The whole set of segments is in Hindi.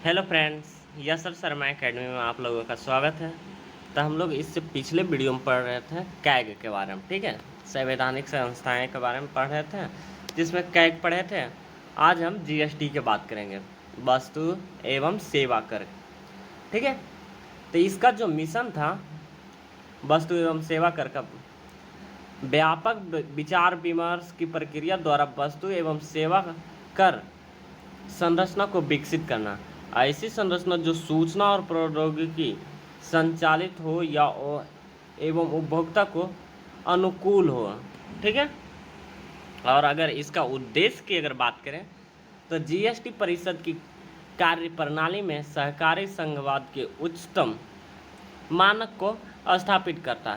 हेलो फ्रेंड्स, यशर शर्मा एकेडमी में आप लोगों का स्वागत है। तो हम लोग इससे पिछले वीडियो में पढ़ रहे थे कैग के बारे में, ठीक है, संवैधानिक संस्थाएं के बारे में पढ़ रहे थे, जिसमें कैग पढ़े थे। आज हम जीएसटी की बात करेंगे, वस्तु एवं सेवा कर, ठीक है। तो इसका जो मिशन था वस्तु एवं सेवा कर का व्यापक विचार विमर्श की प्रक्रिया द्वारा वस्तु एवं सेवा कर संरचना को विकसित करना। ऐसी संरचना जो सूचना और प्रौद्योगिकी संचालित हो या एवं उपभोक्ता को अनुकूल हो, ठीक है। और अगर इसका उद्देश्य की अगर बात करें तो जीएसटी परिषद की कार्य प्रणाली में सहकारी संघवाद के उच्चतम मानक को स्थापित करता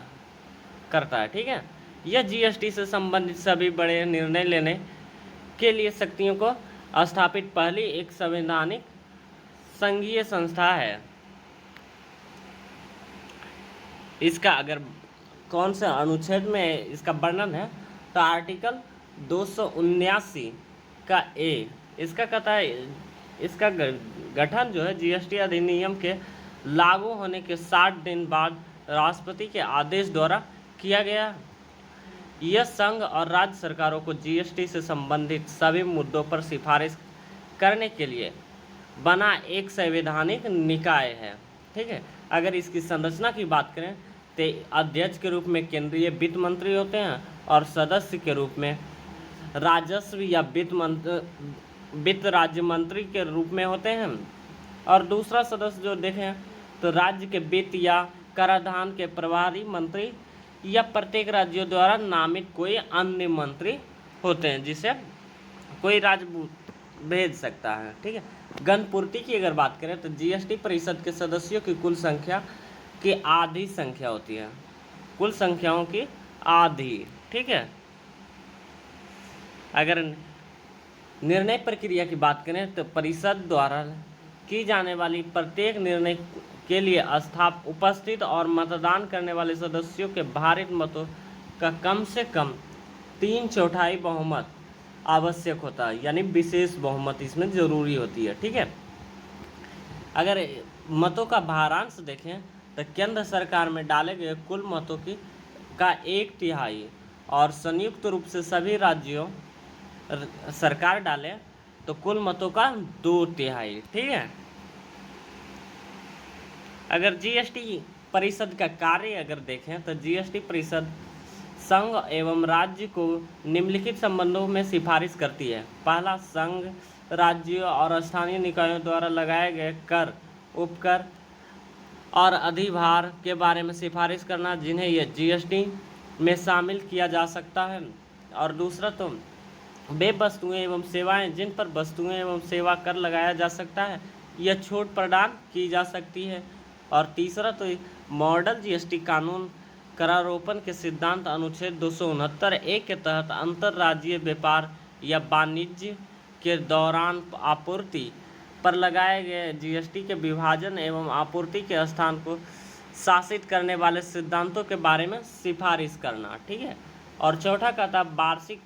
है, ठीक है। यह जीएसटी से संबंधित सभी बड़े निर्णय लेने के लिए शक्तियों को स्थापित पहली एक संवैधानिक संघीय संस्था है। इसका अगर कौन सा अनुच्छेद में इसका वर्णन है तो आर्टिकल 279 का ए इसका कहता है, इसका गठन जो है जीएसटी अधिनियम के लागू होने के 60 दिन बाद राष्ट्रपति के आदेश द्वारा किया गया। यह संघ और राज्य सरकारों को जीएसटी से संबंधित सभी मुद्दों पर सिफारिश करने के लिए बना एक संवैधानिक निकाय है, ठीक है। अगर इसकी संरचना की बात करें तो अध्यक्ष के रूप में केंद्रीय वित्त मंत्री होते हैं और सदस्य के रूप में राजस्व या वित्त राज्य मंत्री के रूप में होते हैं। और दूसरा सदस्य जो देखें तो राज्य के वित्त या कराधान के प्रभारी मंत्री या प्रत्येक राज्यों द्वारा नामित कोई अन्य मंत्री होते हैं जिसे कोई राज्य भेज सकता है, ठीक है। गणपूर्ति की अगर बात करें तो जीएसटी परिषद के सदस्यों की कुल संख्या की आधी संख्या होती है, कुल संख्याओं की आधी, ठीक है। अगर निर्णय प्रक्रिया की बात करें तो परिषद द्वारा की जाने वाली प्रत्येक निर्णय के लिए उपस्थित और मतदान करने वाले सदस्यों के भारित मतों का कम से कम 3/4 बहुमत आवश्यक होता है, यानी विशेष बहुमत इसमें जरूरी होती है, ठीक है। अगर मतों का भारांश देखें तो केंद्र सरकार में डाले गए कुल मतों का 1/3 और संयुक्त रूप से सभी राज्यों सरकार डाले तो कुल मतों का 2/3, ठीक है। अगर जीएसटी परिषद का कार्य अगर देखें तो जीएसटी परिषद संघ एवं राज्य को निम्नलिखित संबंधों में सिफारिश करती है। पहला, संघ, राज्यों और स्थानीय निकायों द्वारा लगाए गए कर, उपकर और अधिभार के बारे में सिफारिश करना जिन्हें यह जीएसटी में शामिल किया जा सकता है। और दूसरा तो वे वस्तुएं एवं सेवाएं जिन पर वस्तुएं एवं सेवा कर लगाया जा सकता है, यह छूट प्रदान की जा सकती है। और तीसरा तो मॉडल जीएसटी कानून करारोपण के सिद्धांत अनुच्छेद 269(a) के तहत अंतर्राज्यीय व्यापार या वाणिज्य के दौरान आपूर्ति पर लगाए गए जीएसटी के विभाजन एवं आपूर्ति के स्थान को शासित करने वाले सिद्धांतों के बारे में सिफारिश करना, ठीक है। और चौथा कहता वार्षिक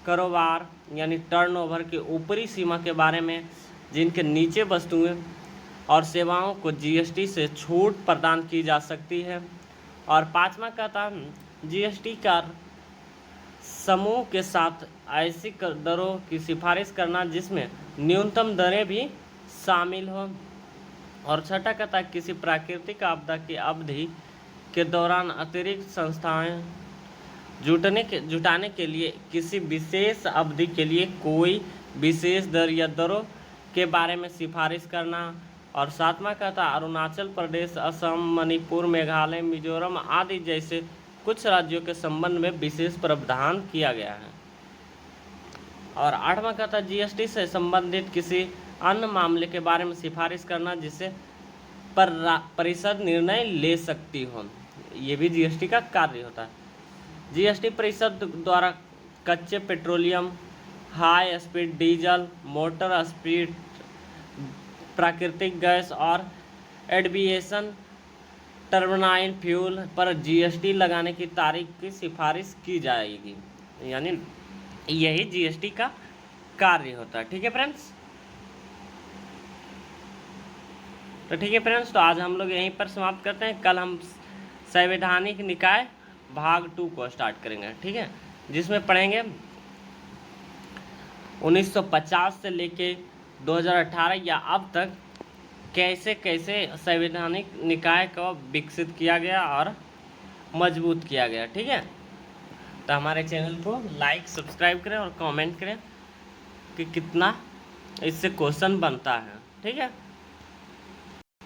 कारोबार यानी टर्नओवर की ऊपरी सीमा के बारे में जिनके नीचे वस्तुएं और सेवाओं को जीएसटी से छूट प्रदान की जा सकती है। और पांचवा कहता जीएसटी कर समूह के साथ ऐसी दरों की सिफारिश करना जिसमें न्यूनतम दरें भी शामिल हो। और छठा कहता किसी प्राकृतिक आपदा की अवधि के दौरान अतिरिक्त संस्थाएं जुटाने के लिए किसी विशेष अवधि के लिए कोई विशेष दर या दरों के बारे में सिफारिश करना। और सातवां कहता अरुणाचल प्रदेश, असम, मणिपुर, मेघालय, मिजोरम आदि जैसे कुछ राज्यों के संबंध में विशेष प्रावधान किया गया है। और आठवां कहता जीएसटी से संबंधित किसी अन्य मामले के बारे में सिफारिश करना जिसे पर परिषद निर्णय ले सकती हो, ये भी जीएसटी का कार्य होता है। जीएसटी परिषद द्वारा कच्चे petroleum, high speed diesel, motor speed, प्राकृतिक गैस और एविएशन टर्बाइन फ्यूल पर जीएसटी लगाने की तारीख की सिफारिश की जाएगी, यानी यही जीएसटी का कार्य होता है, ठीक है फ्रेंड्स। तो ठीक है फ्रेंड्स, तो आज हम लोग यहीं पर समाप्त करते हैं। कल हम संवैधानिक निकाय भाग 2 को स्टार्ट करेंगे, ठीक है, जिसमें पढ़ेंगे 1950 से लेके 2018 या अब तक कैसे कैसे संवैधानिक निकाय को विकसित किया गया और मजबूत किया गया, ठीक है। तो हमारे चैनल को लाइक सब्सक्राइब करें और कमेंट करें कि कितना इससे क्वेश्चन बनता है, ठीक है।